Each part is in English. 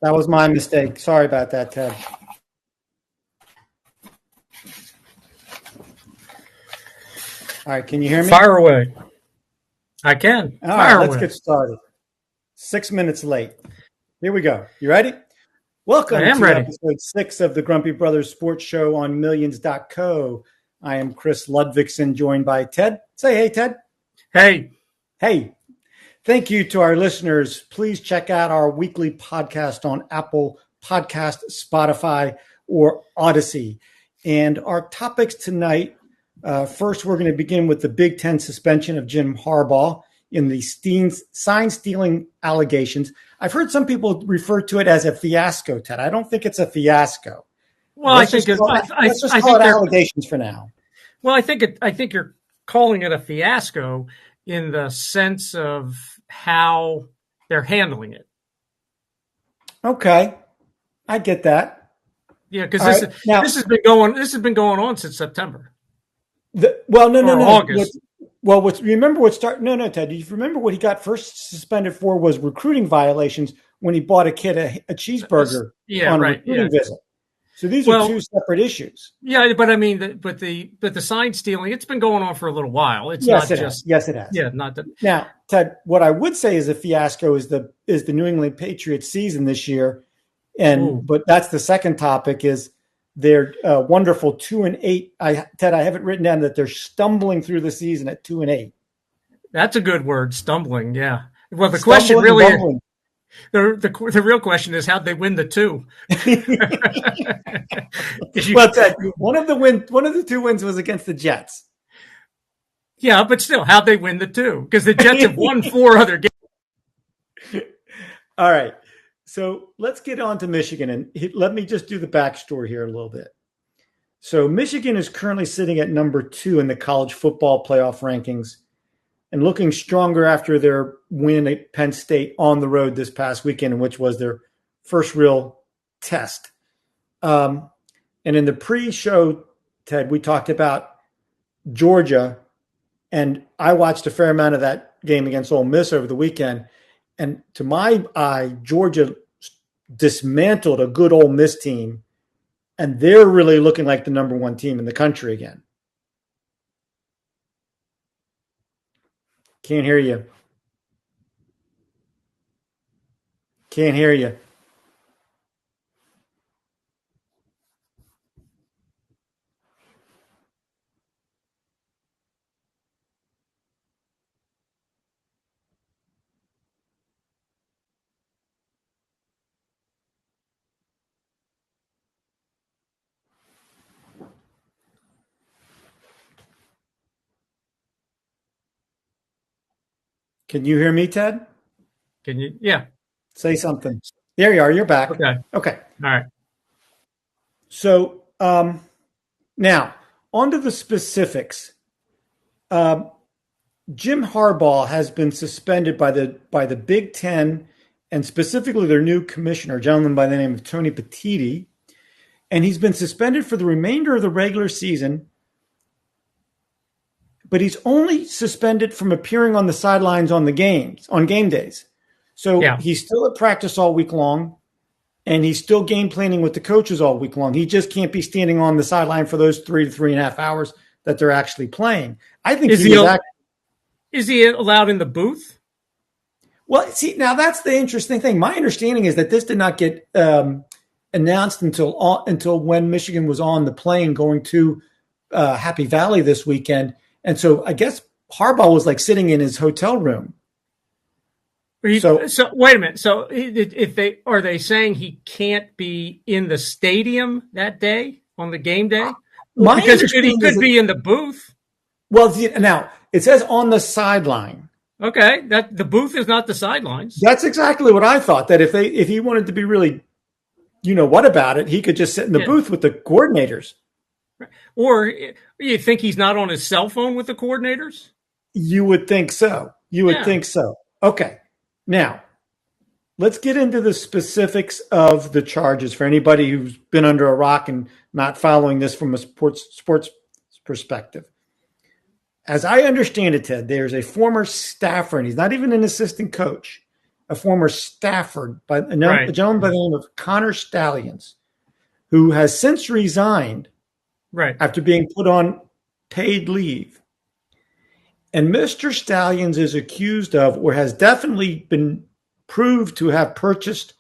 That was my mistake. Sorry about that, Ted. All right, can you hear me? Fire away. I can. All right, let's get started. 6 minutes late. Here we go. You ready? Welcome to ready. episode 6 of the Grumpy Brothers Sports Show on Millions.co. I am Chris Ludvigson, joined by Ted. Say hey, Ted. Hey. Hey. Thank you to our listeners. Please check out our weekly podcast on Apple Podcast, Spotify, or Odyssey. And our topics tonight, first, we're going to begin with the Big Ten suspension of Jim Harbaugh in the sign-stealing allegations. I've heard some people refer to it as a fiasco, Ted. I don't think it's a fiasco. Well, let's just call it allegations for now. Well, I think you're calling it a fiasco in the sense of how they're handling it. Okay, I get that. Yeah, because this has been going on since September. No. August. Ted, do you remember what he got first suspended for was recruiting violations when he bought a kid a cheeseburger on a recruiting visit. So these are two separate issues. Yeah, but I mean, the sign stealing, it's been going on for a little while. Yes, it has. Yeah, not that. Now, Ted, what I would say is a fiasco is the New England Patriots season this year, but that's the second topic is they're wonderful 2-8. Ted, I have it written down that they're stumbling through the season at 2-8. That's a good word, stumbling. Yeah. Well, the question really is. The real question is how'd they win the two? Well, Ted, one of the two wins was against the Jets. Yeah, but still, how'd they win the two? Because the Jets have won 4 other games. All right. So let's get on to Michigan, and let me just do the backstory here a little bit. So Michigan is currently sitting at number 2 in the college football playoff rankings and looking stronger after their win at Penn State on the road this past weekend, which was their first real test. And in the pre-show, Ted, we talked about Georgia, and I watched a fair amount of that game against Ole Miss over the weekend. And to my eye, Georgia dismantled a good Ole Miss team, and they're really looking like the number 1 team in the country again. Can't hear you. Can't hear you. Can you hear me, Ted? Can you? Yeah. Say something. There you are. You're back. Okay. All right. So now on to the specifics. Jim Harbaugh has been suspended by the Big Ten and specifically their new commissioner, a gentleman by the name of Tony Petitti, and he's been suspended for the remainder of the regular season. But he's only suspended from appearing on the sidelines on game days. So He's still at practice all week long, and he's still game planning with the coaches all week long. He just can't be standing on the sideline for those 3 to 3.5 hours that they're actually playing. I think is he allowed in the booth? Well, see, now that's the interesting thing. My understanding is that this did not get announced until when Michigan was on the plane going to Happy Valley this weekend. And so I guess Harbaugh was like sitting in his hotel room. So wait a minute. So are they saying he can't be in the stadium that day on the game day? Because he could be in the booth. Well, now it says on the sideline. Okay, that the booth is not the sidelines. That's exactly what I thought. That if he wanted to be really, what about it, he could just sit in the booth with the coordinators. Or you think he's not on his cell phone with the coordinators? You would think so. Think so. Okay. Now, let's get into the specifics of the charges for anybody who's been under a rock and not following this from a sports perspective. As I understand it, Ted, there's a former staffer, and he's not even an assistant coach, a former staffer a gentleman by the name of Connor Stalions, who has since resigned after being put on paid leave. And Mr. Stalions is accused of, or has definitely been proved to have purchased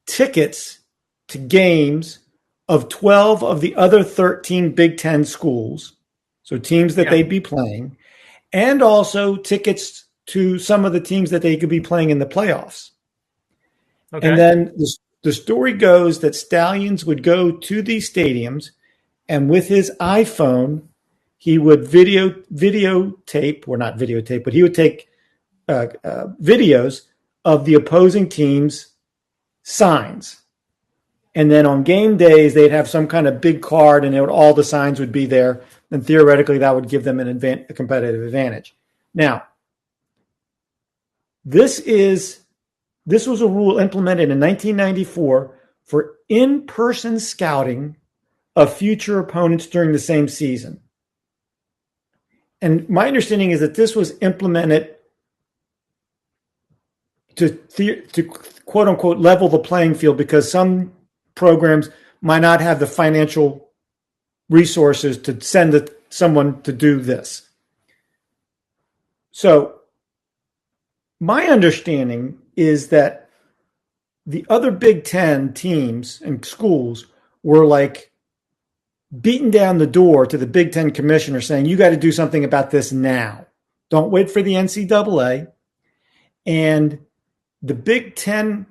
tickets to games of 12 of the other 13 Big Ten schools, so teams that they'd be playing, and also tickets to some of the teams that they could be playing in the playoffs. Okay. And then the story goes that Stalions would go to these stadiums, and with his iPhone, he would videotape, or not videotape, but he would take videos of the opposing team's signs. And then on game days, they'd have some kind of big card, and all the signs would be there. And theoretically, that would give them a competitive advantage. Now, this was a rule implemented in 1994 for in-person scouting of future opponents during the same season. And my understanding is that this was implemented to quote unquote level the playing field, because some programs might not have the financial resources to send someone to do this. So my understanding is that the other Big Ten teams and schools were like beating down the door to the Big Ten commissioner saying, you got to do something about this now. Don't wait for the NCAA. And the Big Ten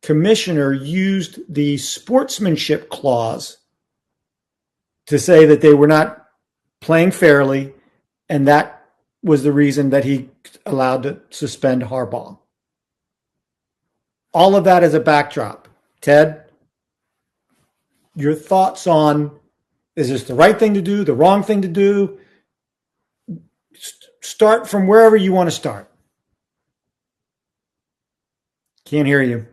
commissioner used the sportsmanship clause to say that they were not playing fairly, and that was the reason that he allowed to suspend Harbaugh. All of that as a backdrop. Ted, your thoughts on, is this the right thing to do, the wrong thing to do? Start from wherever you want to start. Can't hear you.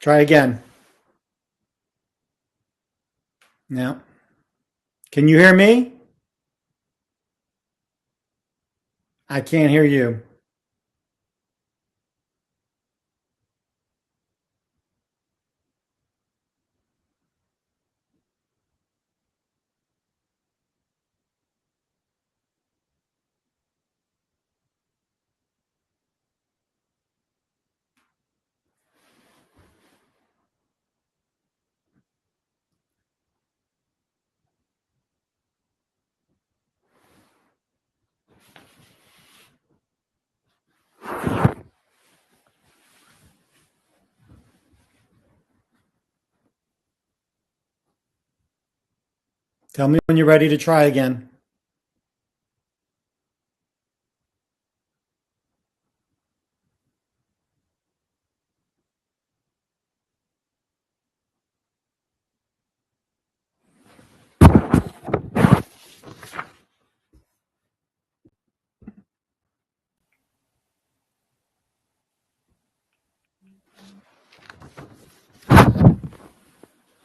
Try again. No. Can you hear me? I can't hear you. Tell me when you're ready to try again.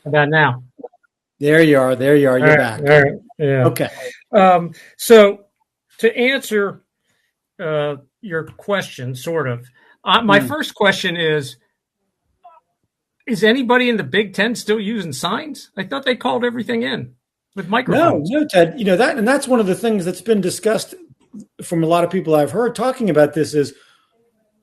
How about now? There you are. You're back. All right. Yeah. Okay. So to answer your question, sort of, my first question is anybody in the Big Ten still using signs? I thought they called everything in with microphones. No, Ted. That's one of the things that's been discussed from a lot of people I've heard talking about this is,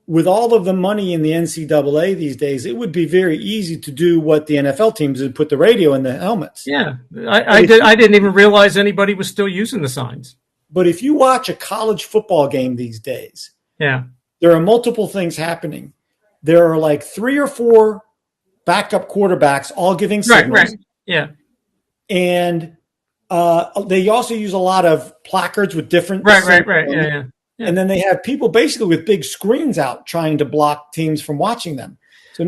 with all of the money in the NCAA these days, it would be very easy to do what the NFL teams did, put the radio in the helmets. Yeah, I didn't even realize anybody was still using the signs. But if you watch a college football game these days, there are multiple things happening. There are like 3 or 4 backup quarterbacks all giving signals. Right. Yeah. And they also use a lot of placards with different. Right. Yeah. Yeah. And then they have people basically with big screens out trying to block teams from watching them. So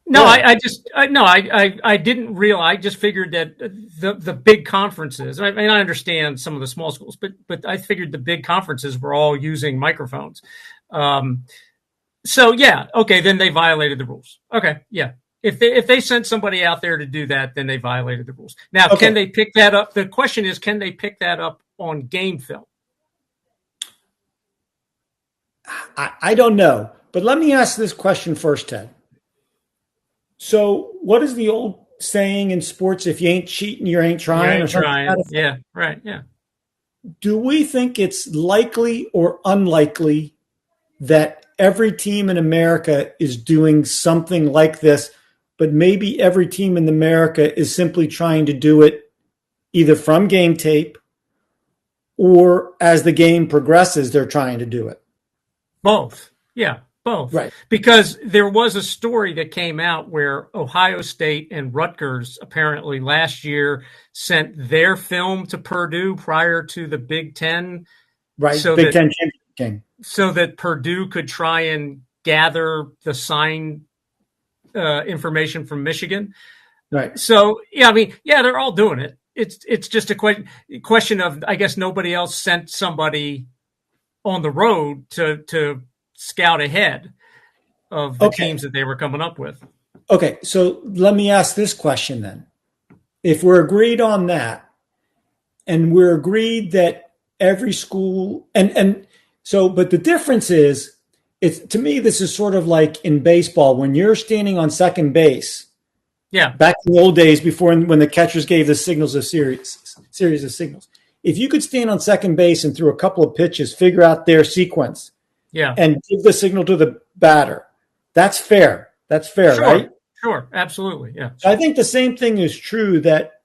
No, I didn't realize. I just figured that the big conferences. I mean, I understand some of the small schools, but I figured the big conferences were all using microphones. So yeah, okay, then they violated the rules. Okay, yeah. If they sent somebody out there to do that, then they violated the rules. Now, Can they pick that up? The question is, can they pick that up on game film? I don't know, but let me ask this question first, Ted. So, what is the old saying in sports? If you ain't cheating, you ain't trying. You ain't trying. Yeah, right. Yeah. Do we think it's likely or unlikely that every team in America is doing something like this, but maybe every team in America is simply trying to do it either from game tape or as the game progresses, they're trying to do it? Both. Yeah. Both. Right. Because there was a story that came out where Ohio State and Rutgers apparently last year sent their film to Purdue prior to the Big Ten. Right. So Big Ten championship game. So that Purdue could try and gather the sign information from Michigan. Right. So, yeah, I mean, yeah, they're all doing it. It's just a question of, I guess, nobody else sent somebody on the road to scout ahead of the teams that they were coming up with. Okay, so let me ask this question then. If we're agreed on that, and we're agreed that every school, and so, but the difference is, to me, this is sort of like in baseball, when you're standing on second base. Yeah. Back in the old days before when the catchers gave the signals of series of signals. If you could stand on second base and through a couple of pitches, figure out their sequence. Yeah. And give the signal to the batter. That's fair. That's fair, sure, right? Sure. Absolutely. Yeah. I think the same thing is true that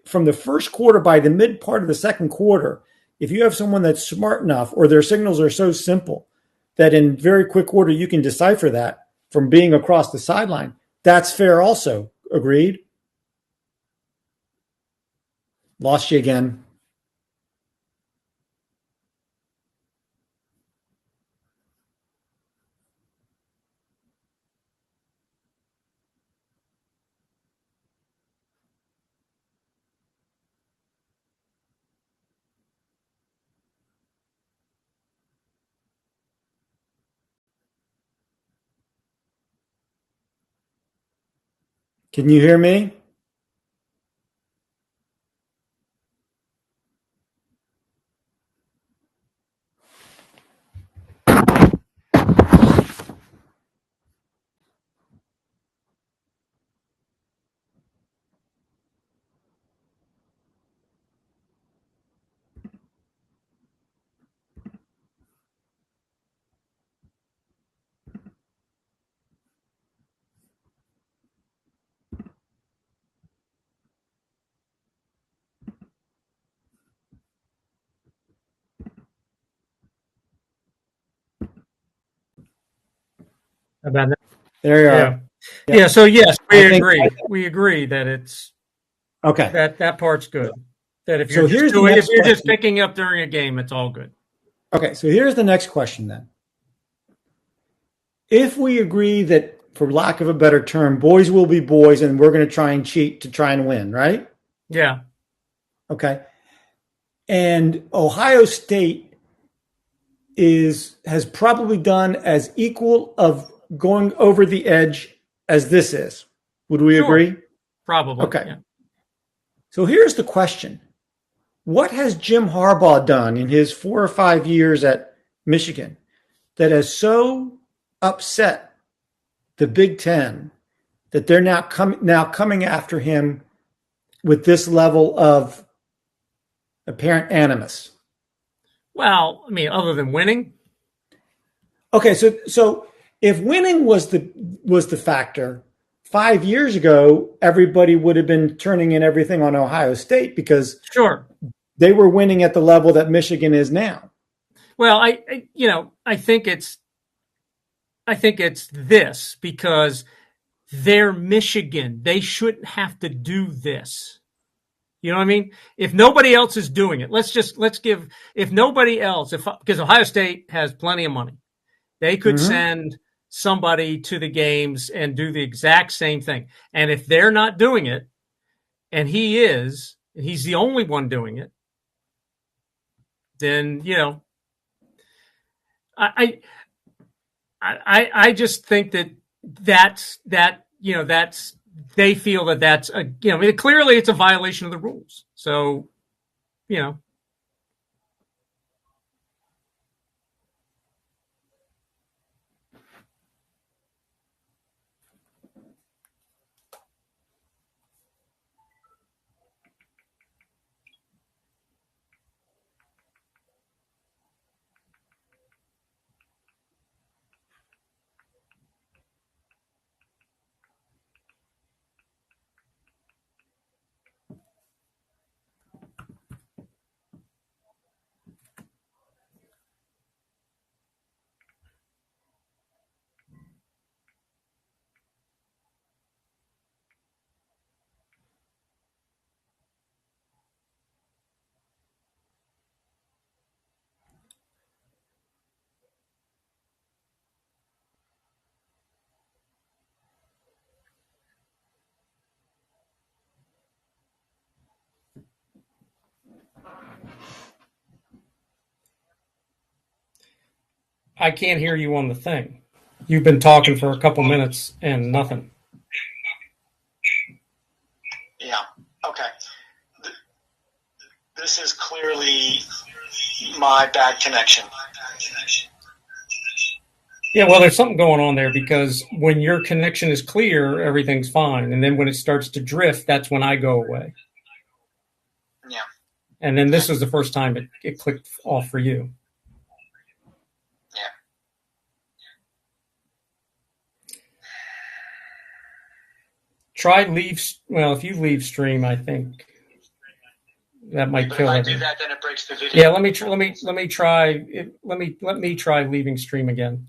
from the first quarter by the mid part of the second quarter, if you have someone that's smart enough or their signals are so simple that in very quick order you can decipher that from being across the sideline, that's fair also. Agreed? Lost you again. Can you hear me? About that. There you are. Yeah. So yes, we agree that it's okay. That part's good. That if you're just picking up during a game, it's all good. Okay, so here's the next question then. If we agree that, for lack of a better term, boys will be boys and we're going to try and cheat to try and win, right? Yeah. Okay. And Ohio State has probably done as equal of going over the edge as this is. Would we agree? Probably. Okay. Yeah. So here's the question. What has Jim Harbaugh done in his 4 or 5 years at Michigan that has so upset the Big Ten that they're now coming after him with this level of apparent animus? Well, I mean, other than winning. Okay, so if winning was the factor, 5 years ago, everybody would have been turning in everything on Ohio State because they were winning at the level that Michigan is now. Well, I think it's this because they're Michigan. They shouldn't have to do this. You know what I mean? If nobody else is doing it, if nobody else, because Ohio State has plenty of money, they could send somebody to the games and do the exact same thing. And if they're not doing it, and he's the only one doing it, then, I just think that's they feel that's clearly it's a violation of the rules. So, I can't hear you on the thing. You've been talking for a couple minutes and nothing. Yeah. Okay. This is clearly my bad connection. Yeah, well, there's something going on there, because when your connection is clear, everything's fine. And then when it starts to drift, that's when I go away. Yeah. And then this is the first time it clicked off for you. Yeah. Try leave. Well, if you leave stream, I think that might kill it. If I do that, then it breaks the video. Yeah, let me try. Let me try leaving stream again.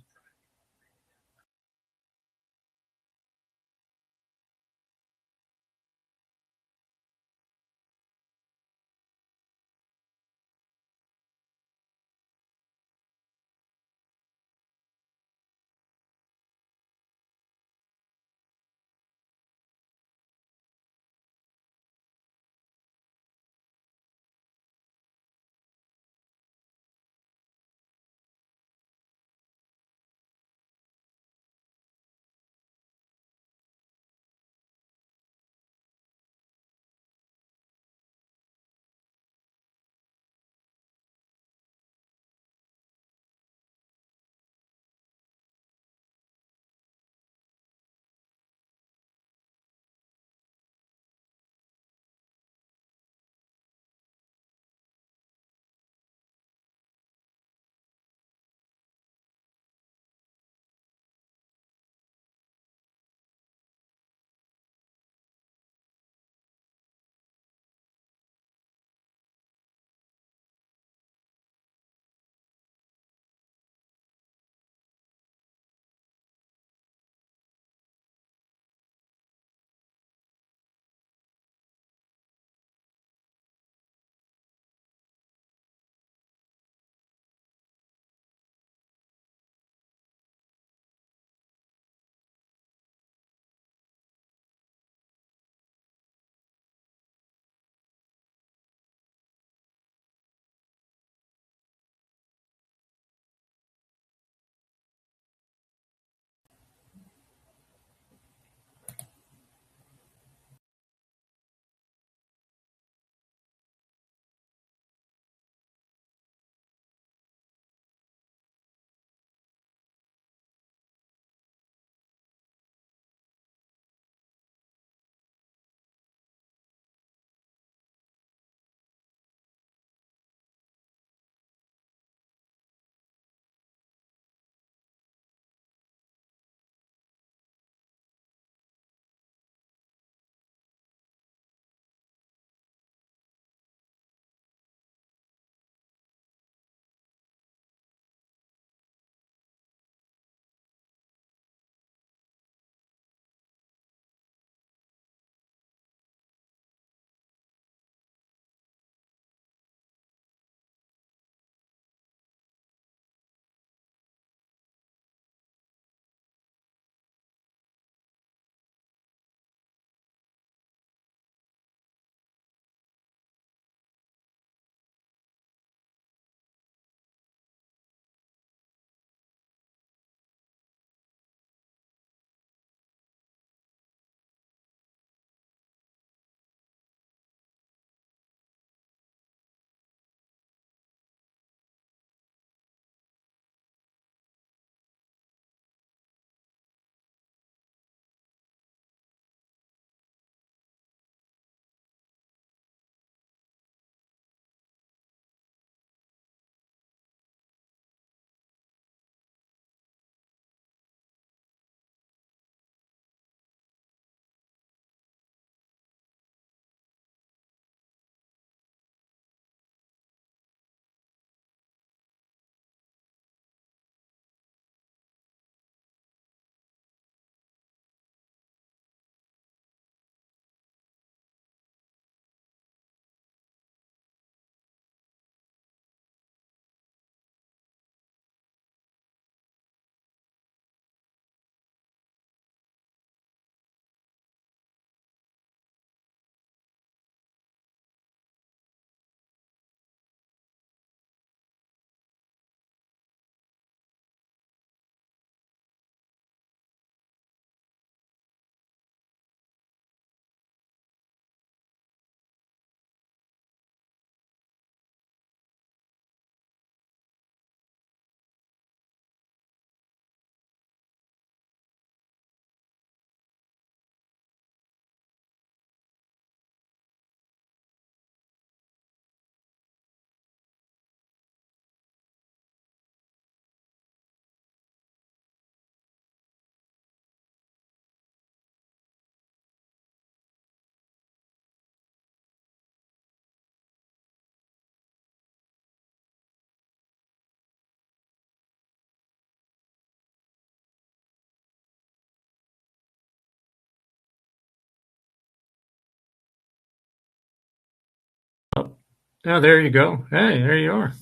Oh, there you go. Hey, there you are.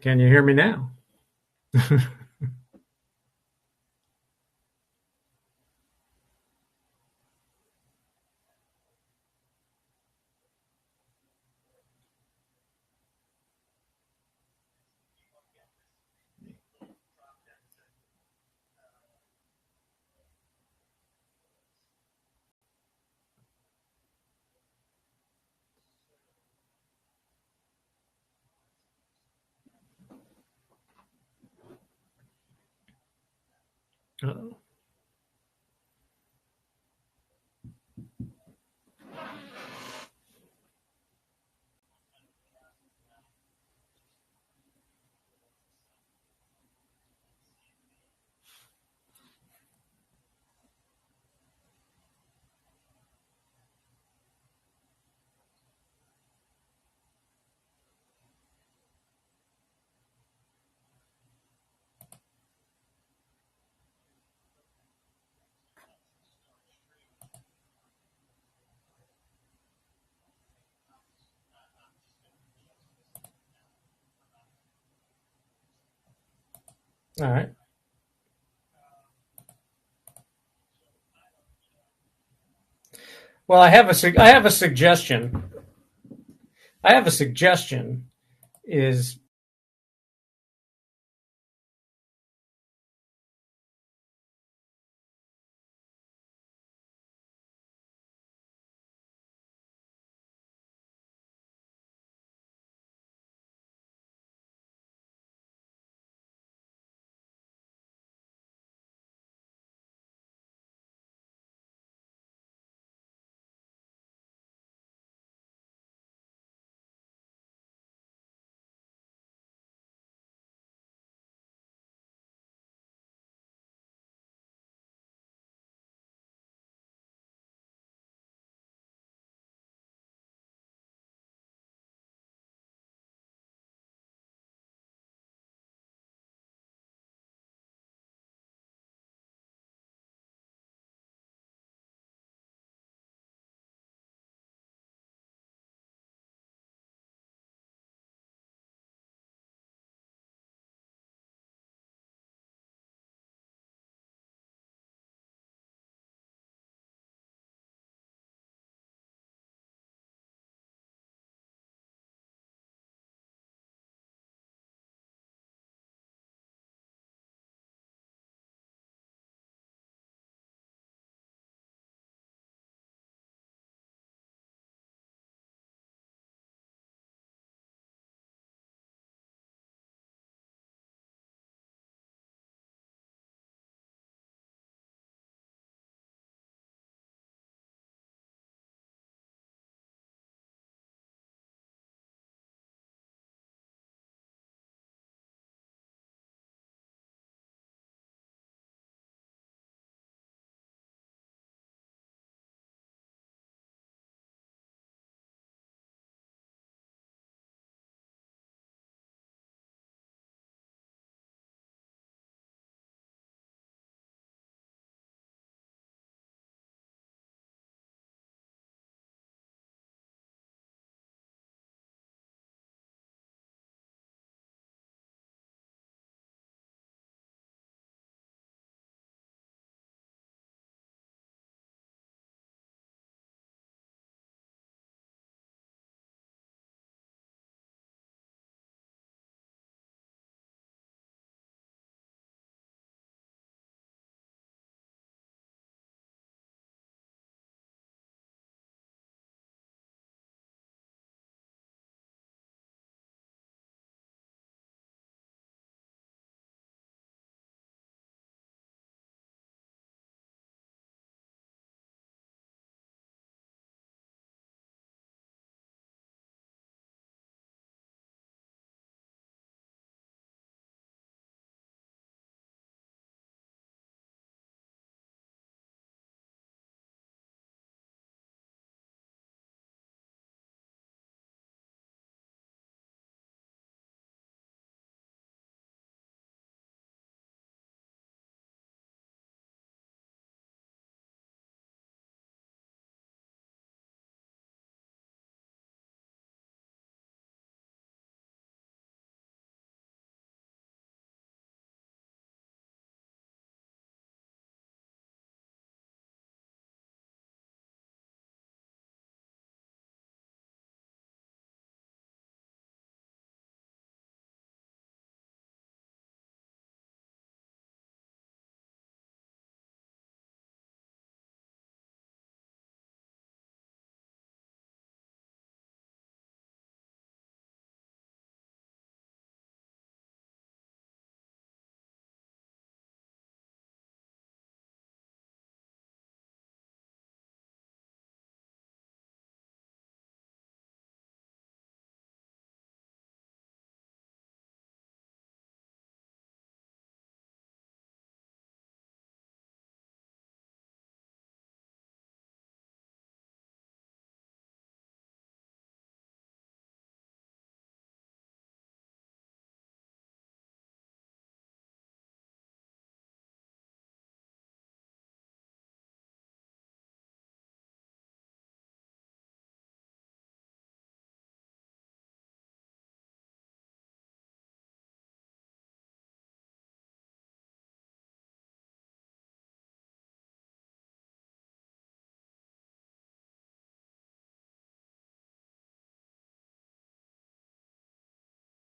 Can you hear me now? Uh-oh. All right. Well, I have a suggestion. I have a suggestion. Is